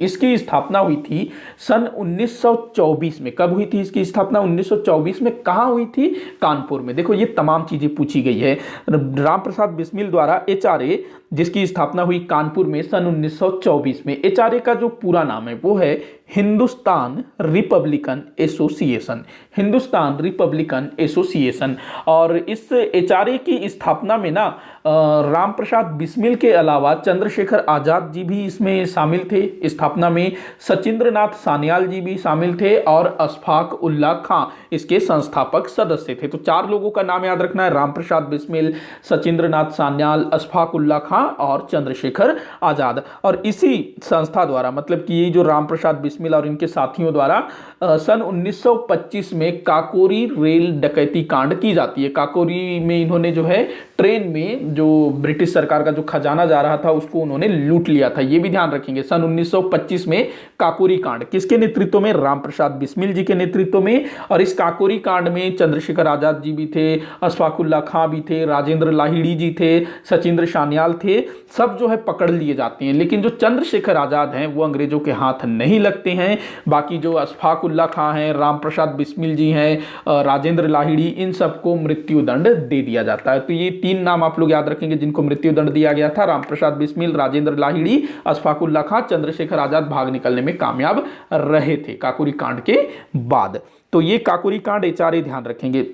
इसकी स्थापना हुई थी सन 1924 में। कब हुई थी इसकी स्थापना? 1924 में। कहां हुई थी? कानपुर में। देखो, ये तमाम चीजें पूछी गई है। राम प्रसाद बिस्मिल द्वारा HRA जिसकी स्थापना हुई कानपुर में सन 1924 में। एचआरए का जो पूरा नाम है वो है Hindustan Republican association, Hindustan Republican association. और इस एचआरए की स्थापना में ना राम प्रसाद बिस्मिल के अलावा चंद्रशेखर आजाद जी भी इसमें शामिल थे स्थापना में, सचिंद्र नाथ सान्याल जी भी शामिल थे और अशफाक उल्ला खां इसके संस्थापक सदस्य थे। तो 4 लोगों का नाम याद रखना है, राम प्रसाद बिस्मिल, सचिंद्र नाथ सान्याल, अशफाक उल्ला खां और चंद्रशेखर आजाद। और इसी संस्था द्वारा, मतलब कि ये जो राम प्रसाद बिस्मिल और इनके साथियों द्वारा सन 1925 में काकोरी रेल डकैती कांड की जाती है। काकोरी में इन्होंने जो है ट्रेन में जो ब्रिटिश सरकार का जो खजाना जा रहा था उसको उन्होंने लूट लिया था, ये भी ध्यान रखेंगे। सन 1925 में काकोरी कांड किसके नेतृत्व में? राम प्रसाद बिस्मिल जी के नेतृत्व में। और इस काकोरी कांड में चंद्रशेखर आजाद जी भी थे, अशफाक उल्ला खां भी थे, राजेंद्र लाहिड़ी जी थे, सचिंद्र सान्याल थे, सब जो है पकड़ लिए जाते हैं। लेकिन जो चंद्रशेखर आजाद हैं वो अंग्रेजों के हाथ नहीं लगते हैं। बाकी जो अशफाक उल्ला खां हैं, राम प्रसाद बिस्मिल जी हैं, राजेंद्र लाहिड़ी, इन सबको मृत्यु दंड दे दिया जाता है। तो ये 3 नाम आप लोग याद रखेंगे जिनको मृत्यु दंड दिया गया था, राम प्रसाद बिस्मिल, राजेंद्र लाहिड़ी, अशफाक उल्ला खां। चंद्रशेखर आजाद भाग निकलने में कामयाब रहे थे काकोरी कांड के बाद। तो ये काकोरी कांड एचआरए ध्यान रखेंगे।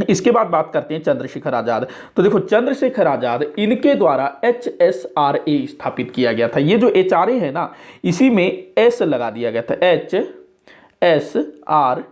इसके बाद बात करते हैं चंद्रशेखर आजाद। तो देखो चंद्रशेखर आजाद, इनके द्वारा HSRA स्थापित किया गया था। ये जो एचआरए है ना, इसी में एस लगा दिया गया था, HSRA।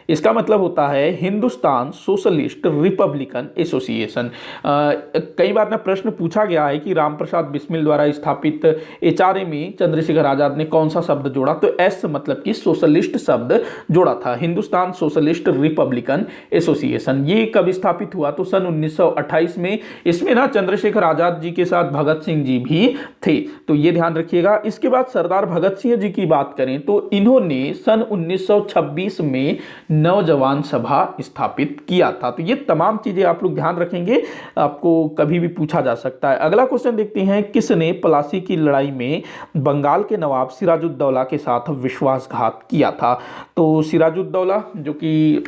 इसका मतलब होता है हिंदुस्तान सोशलिस्ट रिपब्लिकन एसोसिएशन। कई बार ना प्रश्न पूछा गया है कि राम प्रसाद बिस्मिल द्वारा स्थापित एचआरए में चंद्रशेखर आजाद ने कौन सा शब्द जोड़ा, तो एस मतलब कि सोशलिस्ट शब्द जोड़ा था, हिंदुस्तान सोशलिस्ट रिपब्लिकन एसोसिएशन। ये कब स्थापित हुआ? तो सन 1928 में। इसमें ना चंद्रशेखर आजाद जी के साथ भगत सिंह जी भी थे, तो ये ध्यान रखिएगा। इसके बाद सरदार भगत सिंह जी की बात करें तो इन्होंने सन 1926 में नौजवान सभा स्थापित किया था। तो ये तमाम चीजें आप लोग ध्यान रखेंगे, आपको कभी भी पूछा जा सकता है। अगला क्वेश्चन देखते हैं, किसने प्लासी की लड़ाई में बंगाल के नवाब सिराजुद्दौला के साथ विश्वासघात किया था? तो सिराजुद्दौला जो कि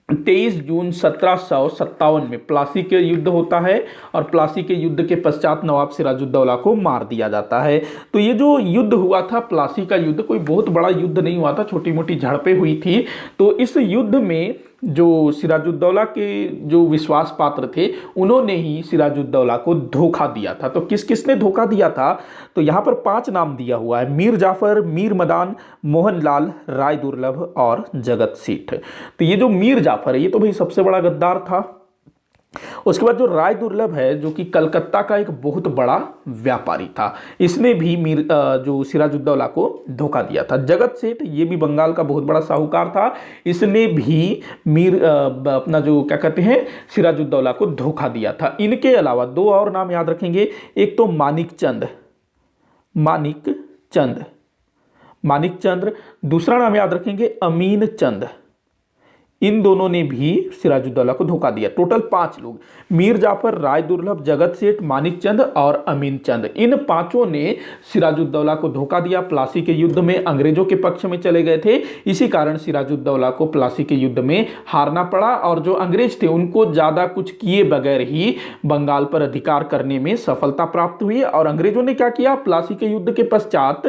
23 जून 1757 में प्लासी के युद्ध होता है और प्लासी के युद्ध के पश्चात नवाब सिराजुद्दौला को मार दिया जाता है। तो ये जो युद्ध हुआ था प्लासी का युद्ध, कोई बहुत बड़ा युद्ध नहीं हुआ था, छोटी मोटी झड़पें हुई थी। तो इस युद्ध में जो सिराजुद्दौला के जो विश्वास पात्र थे उन्होंने ही सिराजुद्दौला को धोखा दिया था। तो किस किसने धोखा दिया था? तो यहाँ पर 5 नाम दिया हुआ है, मीर जाफर, मीर मदान, मोहनलाल, राय दुर्लभ और जगत सेठ। तो ये जो मीर जाफर है ये तो भाई सबसे बड़ा गद्दार था। उसके बाद जो राय दुर्लभ है जो कि कलकत्ता का एक बहुत बड़ा व्यापारी था, इसने भी जो सिराजुद्दौला को धोखा दिया था। जगत सेठ ये भी बंगाल का बहुत बड़ा साहूकार था, इसने भी अपना जो क्या कहते हैं सिराजुद्दौला को धोखा दिया था। इनके अलावा 2 और नाम याद रखेंगे, एक तो मानिक चंद्र, दूसरा नाम याद रखेंगे अमीन चंद। इन दोनों ने भी सिराजुद्दौला को धोखा दिया। टोटल 5 लोग, मीर जाफर, राय दुर्लभ, जगत सेठ, मानिक चंद और अमीन चंद, इन 5ओं ने सिराजुद्दौला को धोखा दिया। प्लासी के युद्ध में अंग्रेजों के पक्ष में चले गए थे, इसी कारण सिराजुद्दौला को प्लासी के युद्ध में हारना पड़ा और जो अंग्रेज थे उनको ज्यादा कुछ किए बगैर ही बंगाल पर अधिकार करने में सफलता प्राप्त हुई। और अंग्रेजों ने क्या किया, प्लासी के युद्ध के पश्चात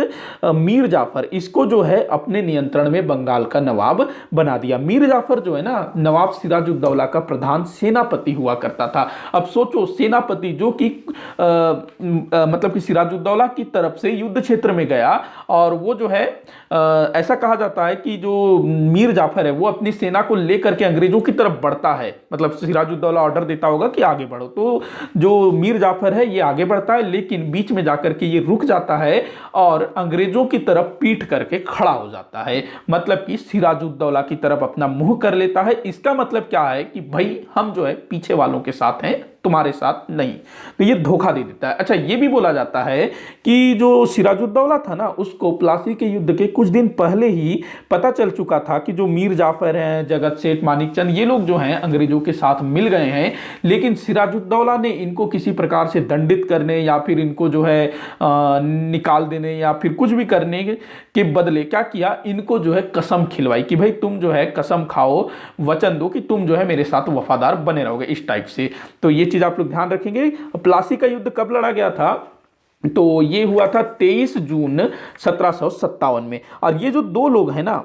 मीर जाफर इसको जो है अपने नियंत्रण में बंगाल का नवाब बना दिया। मीर जाफर जो है ना नवाब सिराजुद्दौला का प्रधान सेनापति हुआ करता था। अब सोचो, सेनापति जो कि मतलब कि सिराजुद्दौला की तरफ से युद्ध क्षेत्र में गया और वो जो है ऐसा कहा जाता है कि जो मीर जाफर है वो अपनी सेना को लेकर के अंग्रेजों की तरफ बढ़ता है, मतलब सिराजुद्दौला ऑर्डर देता होगा कि आगे बढ़ो, तो जो मीर जाफर है ये आगे बढ़ता है लेकिन बीच में जाकर के ये रुक जाता है और अंग्रेजों की तरफ पीठ करके खड़ा हो जाता है, मतलब कि सिराजुद्दौला की तरफ अपना मुंह कर लेता है। इसका मतलब क्या है कि भाई हम जो है पीछे वालों के साथ हैं, तुम्हारे साथ नहीं, तो ये धोखा दे देता है। अच्छा, ये भी बोला जाता है कि जो सिराजुद्दौला था ना उसको प्लासी के युद्ध के कुछ दिन पहले ही पता चल चुका था कि जो मीर जाफर हैं, जगत सेठ, मानिकचंद, ये लोग जो हैं अंग्रेजों के साथ मिल गए हैं, लेकिन सिराजुद्दौला ने इनको किसी प्रकार से दंडित करने या फिर इनको जो है निकाल देने या फिर कुछ भी करने के बदले क्या किया, इनको जो है कसम खिलवाई कि भाई तुम जो है कसम खाओ, वचन दो कि तुम जो है मेरे साथ वफादार बने रहोगे, इस टाइप से। तो ये चीज आप लोग ध्यान रखेंगे। प्लासी का युद्ध कब लड़ा गया था? तो ये हुआ था 23 जून 1757 में। और ये जो दो लोग हैं ना,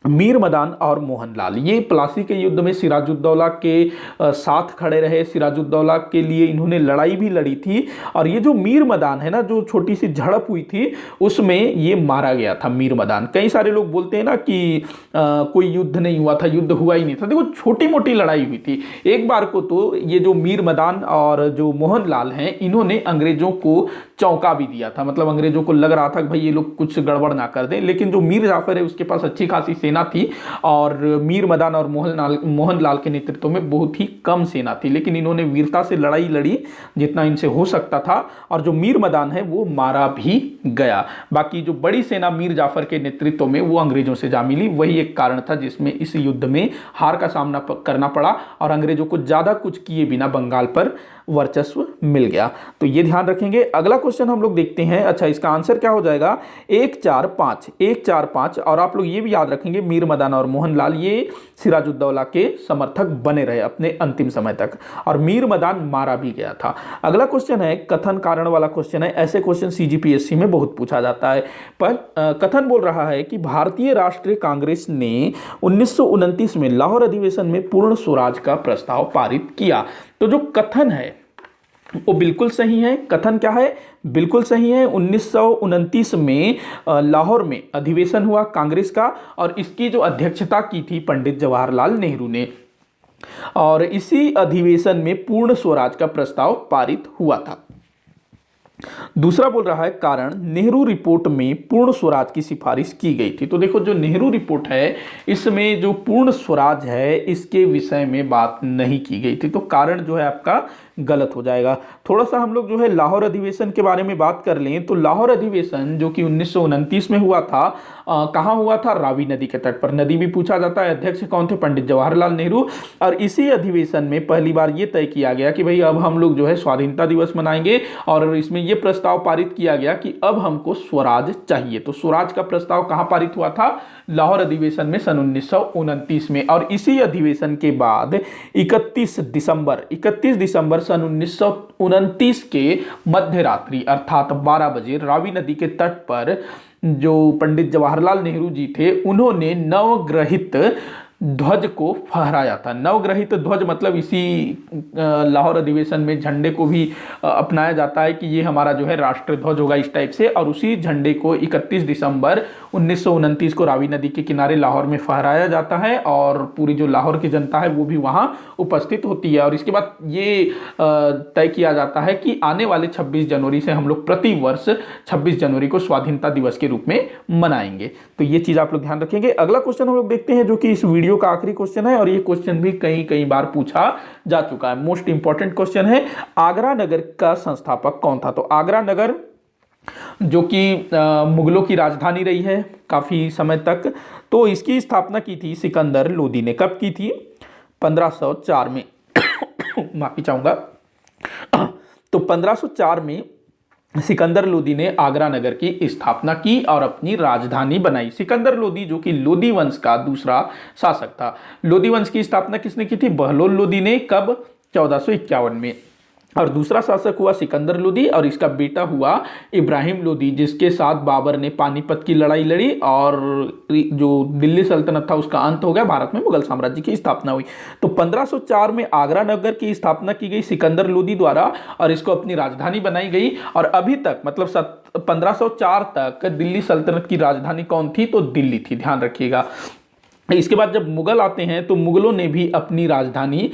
मीर मदान और मोहनलाल, ये प्लासी के युद्ध में सिराजुद्दौला के साथ खड़े रहे। सिराजुद्दौला के लिए इन्होंने लड़ाई भी लड़ी थी। और ये जो मीर मदान है ना, जो छोटी सी झड़प हुई थी उसमें ये मारा गया था मीर मदान। कई सारे लोग बोलते हैं ना कि कोई युद्ध नहीं हुआ था, युद्ध हुआ ही नहीं था। देखो छोटी मोटी लड़ाई हुई थी। एक बार को तो ये जो मीर मदान और जो मोहनलाल हैं, इन्होंने अंग्रेजों को चौंका भी दिया था। मतलब अंग्रेजों को लग रहा था कि भाई ये लोग कुछ गड़बड़ ना कर दें। लेकिन जो मीर जाफर है उसके पास अच्छी खासी सेना थी और मीर मदान और मोहनलाल के नेतृत्व में बहुत ही कम सेना थी। लेकिन इन्होंने वीरता से लड़ाई लड़ी जितना इनसे हो सकता था। और जो मीर मदान है वो मारा भी गया। बाकी जो बड़ी सेना मीर जाफर के नेतृत्व में वो अंग्रेजों से जा मिली। वही एक कारण था जिसमें इस युद्ध में हार का सामना करना पड़ा और अंग्रेजों को ज्यादा कुछ किए बिना बंगाल पर वर्चस्व मिल गया। तो ये ध्यान रखेंगे। अगला क्वेश्चन हम लोग देखते हैं। अच्छा, इसका आंसर क्या हो जाएगा? 1-4-5, 1-4-5। और आप लोग ये भी याद रखेंगे, मीर मदान और मोहनलाल ये सिराजुद्दौला के समर्थक बने रहे अपने अंतिम समय तक, और मीर मदान मारा भी गया था। अगला क्वेश्चन है कथन कारण वाला क्वेश्चन है। ऐसे क्वेश्चन सीजीपीएससी में बहुत पूछा जाता है। पर कथन बोल रहा है कि भारतीय राष्ट्रीय कांग्रेस ने 1929 में लाहौर अधिवेशन में पूर्ण स्वराज का प्रस्ताव पारित किया। तो जो कथन है वो बिल्कुल सही है। कथन क्या है? बिल्कुल सही है। 1929 में लाहौर में अधिवेशन हुआ कांग्रेस का, और इसकी जो अध्यक्षता की थी पंडित जवाहरलाल नेहरू ने, और इसी अधिवेशन में पूर्ण स्वराज का प्रस्ताव पारित हुआ था। दूसरा बोल रहा है कारण, नेहरू रिपोर्ट में पूर्ण स्वराज की सिफारिश की गई थी। तो देखो जो नेहरू रिपोर्ट है इसमें जो पूर्ण स्वराज है इसके विषय में बात नहीं की गई थी। तो कारण जो है आपका गलत हो जाएगा। थोड़ा सा हम लोग जो है लाहौर अधिवेशन के बारे में बात कर लें तो लाहौर अधिवेशन जो कि 1929 में हुआ था, कहाँ हुआ था? रावी नदी के तट पर। नदी भी पूछा जाता है। अध्यक्ष कौन थे? पंडित जवाहरलाल नेहरू। और इसी अधिवेशन में पहली बार ये तय किया गया कि भाई अब हम लोग जो है स्वाधीनता दिवस मनाएंगे, और इसमें यह प्रस्ताव पारित किया गया कि अब हमको स्वराज चाहिए। तो स्वराज का प्रस्ताव कहां पारित हुआ था? लाहौर अधिवेशन में सन 1929 में। और इसी अधिवेशन के बाद 31 दिसंबर सन 1929 के मध्य रात्रि अर्थात 12 बजे रावी नदी के तट पर जो पंडित जवाहरलाल नेहरू जी थे उन्होंने नवग्रहित ध्वज को फहराया था। नवग्रहित ध्वज मतलब इसी लाहौर अधिवेशन में झंडे को भी अपनाया जाता है कि ये हमारा जो है राष्ट्र ध्वज होगा इस टाइप से। और उसी झंडे को 31 दिसंबर 1929 को रावी नदी के किनारे लाहौर में फहराया जाता है, और पूरी जो लाहौर की जनता है वो भी वहाँ उपस्थित होती है। और इसके बाद ये तय किया जाता है कि आने वाले 26 जनवरी से हम लोग प्रति वर्ष 26 जनवरी को स्वाधीनता दिवस के रूप में मनाएंगे। तो ये चीज़ आप लोग ध्यान रखेंगे। अगला क्वेश्चन हम लोग देखते हैं जो कि इस वीडियो का आखिरी क्वेश्चन है, और ये क्वेश्चन भी कई बार पूछा जा चुका है। मोस्ट इंपॉर्टेंट क्वेश्चन है, आगरा नगर का संस्थापक कौन था? तो आगरा नगर जो कि मुगलों की राजधानी रही है काफी समय तक, तो इसकी स्थापना की थी सिकंदर लोदी ने। कब की थी? 1504 में। माफी चाहूंगा। तो 1504 में सिकंदर लोदी ने आगरा नगर की स्थापना की और अपनी राजधानी बनाई। सिकंदर लोदी जो कि लोदी वंश का दूसरा शासक था। लोदी वंश की स्थापना किसने की थी? बहलोल लोदी ने। कब? 1451 में। और दूसरा शासक हुआ सिकंदर लोदी, और इसका बेटा हुआ इब्राहिम लोदी, जिसके साथ बाबर ने पानीपत की लड़ाई लड़ी और जो दिल्ली सल्तनत था उसका अंत हो गया, भारत में मुगल साम्राज्य की स्थापना हुई। तो 1504 में आगरा नगर की स्थापना की गई सिकंदर लोदी द्वारा, और इसको अपनी राजधानी बनाई गई। और अभी तक मतलब 1504 तक दिल्ली सल्तनत की राजधानी कौन थी? तो दिल्ली थी। ध्यान रखिएगा। इसके बाद जब मुगल आते हैं तो मुगलों ने भी अपनी राजधानी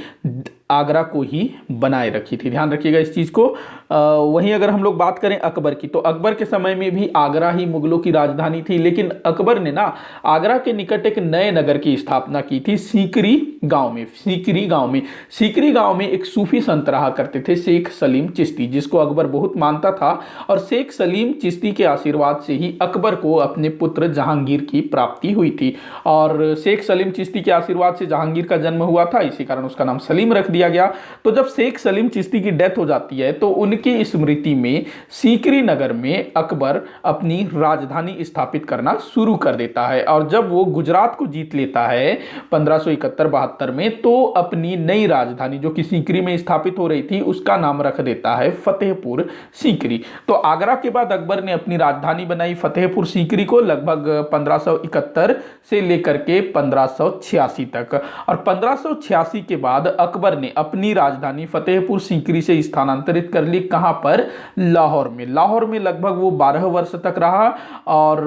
आगरा को ही बनाए रखी थी। ध्यान रखिएगा इस चीज को। वहीं अगर हम लोग बात करें अकबर की, तो अकबर के समय में भी आगरा ही मुगलों की राजधानी थी। लेकिन अकबर ने ना आगरा के निकट एक नए नगर की स्थापना की थी, सीकरी गांव में। सीकरी गांव में एक सूफी संत रहा करते थे, शेख सलीम चिश्ती, जिसको अकबर बहुत मानता था। और शेख सलीम चिश्ती के आशीर्वाद से ही अकबर को अपने पुत्र जहांगीर की प्राप्ति हुई थी। और शेख सलीम चिश्ती के आशीर्वाद से जहांगीर का जन्म हुआ था, इसी कारण उसका नाम सलीम रख दिया दिया गया। तो जब शेख सलीम चिश्ती की डेथ हो जाती है तो उनकी स्मृति में सीकरी नगर में अकबर अपनी राजधानी स्थापित करना शुरू कर देता है। और जब वो गुजरात को जीत लेता है 1571-72 में, तो अपनी नई राजधानी जो कि सीकरी में स्थापित हो रही थी उसका नाम रख देता है फतेहपुर सीकरी। तो आगरा के बाद अकबर ने अपनी राजधानी बनाई फतेहपुर सीकरी को लगभग 1571 से लेकर के 1586 तक। और 1586 के बाद अकबर ने अपनी राजधानी फतेहपुर सीकरी से स्थानांतरित कर ली। कहां पर? लाहौर में। लाहौर में लगभग वो 12 वर्ष तक रहा और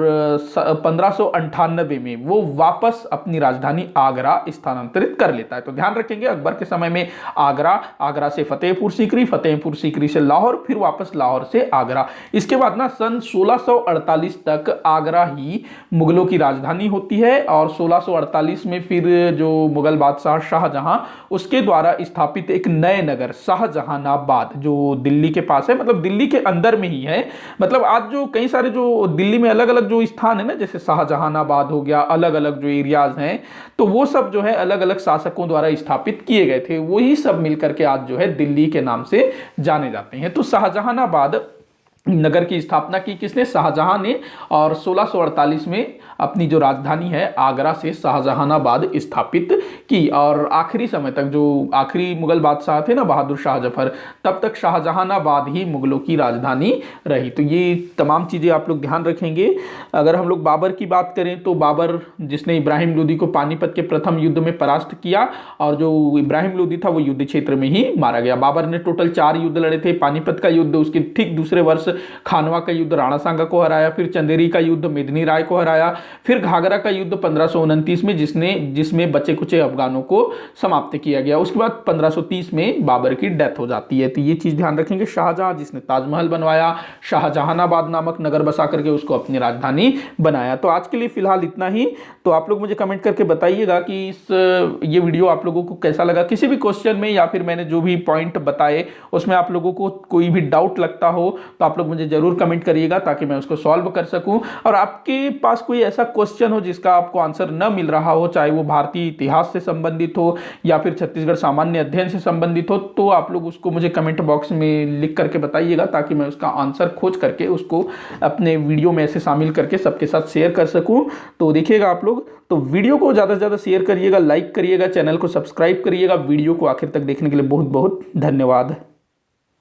1598 में वो वापस अपनी राजधानी आगरा स्थानांतरित कर लेता है। तो ध्यान रखेंगे अकबर के समय में आगरा, आगरा से फतेहपुर सीकरी, फतेहपुर सीकरी से लाहौर, फिर वापस लाहौर से आगरा। इसके बाद ना सन 1648 तक आगरा ही मुगलों की राजधानी होती है और 1648 में फिर जो मुगल बादशाह शाहजहां उसके द्वारा स्थापित एक नए नगर शाहजहानाबाद जो दिल्ली के पास है, मतलब दिल्ली के अंदर में ही है। मतलब आज जो कई सारे जो दिल्ली में अलग अलग जो स्थान है ना, जैसे शाहजहानाबाद हो गया, अलग अलग जो एरियाज हैं, तो वो सब जो है अलग अलग शासकों द्वारा स्थापित किए गए थे, वही सब मिलकर के आज जो है दिल्ली के नाम से जाने जाते हैं। तो शाहजहानाबाद नगर की स्थापना की किसने? शाहजहां ने। और 1648 में अपनी जो राजधानी है आगरा से शाहजहानाबाद स्थापित की। और आखिरी समय तक जो आखिरी मुगल बादशाह थे ना बहादुर शाह जफर, तब तक शाहजहानाबाद ही मुगलों की राजधानी रही। तो ये तमाम चीज़ें आप लोग ध्यान रखेंगे। अगर हम लोग बाबर की बात करें तो बाबर जिसने इब्राहिम लोदी को पानीपत के प्रथम युद्ध में परास्त किया, और जो इब्राहिम लोदी था वो युद्ध क्षेत्र में ही मारा गया। बाबर ने टोटल 4 युद्ध लड़े थे। पानीपत का युद्ध, उसके ठीक दूसरे वर्ष खानवा का युद्ध राणा सांगा को हराया, फिर चंदेरी का युद्ध मेदिनी राय को हराया, फिर घाघरा का युद्ध 1529 में जिसमें बचे कुचे अफगानों को समाप्त किया गया। उसके बाद 1530 में बाबर की डेथ हो जाती है। तो ये चीज ध्यान रखेंगे। शाहजहां जिसने ताजमहल बनवाया, शाहजहानाबाद नामक नगर बसा करके उसको अपनी राजधानी बनाया। तो आज के लिए फिलहाल इतना ही। तो आप लोग मुझे कमेंट करके बताइएगा कि ये वीडियो आप लोगों को कैसा लगा। किसी भी क्वेश्चन में या फिर मैंने जो भी पॉइंट बताए उसमें आप लोगों को कोई भी डाउट लगता हो तो आप लोग मुझे जरूर कमेंट करिएगा ताकि मैं उसको सॉल्व कर सकूं। और आपके पास कोई ऐसा क्वेश्चन हो जिसका आपको आंसर न मिल रहा हो, चाहे वो भारतीय इतिहास से संबंधित हो या फिर छत्तीसगढ़ सामान्य अध्ययन से संबंधित हो, तो आप लोग उसको मुझे कमेंट बॉक्स में लिख करके बताइएगा ताकि मैं उसका आंसर खोज करके उसको अपने वीडियो में ऐसे शामिल करके सबके साथ शेयर कर सकूं। तो देखिएगा आप लोग, तो वीडियो को ज़्यादा से ज़्यादा शेयर करिएगा, लाइक करिएगा, चैनल को सब्सक्राइब करिएगा। वीडियो को आखिर तक देखने के लिए बहुत बहुत धन्यवाद।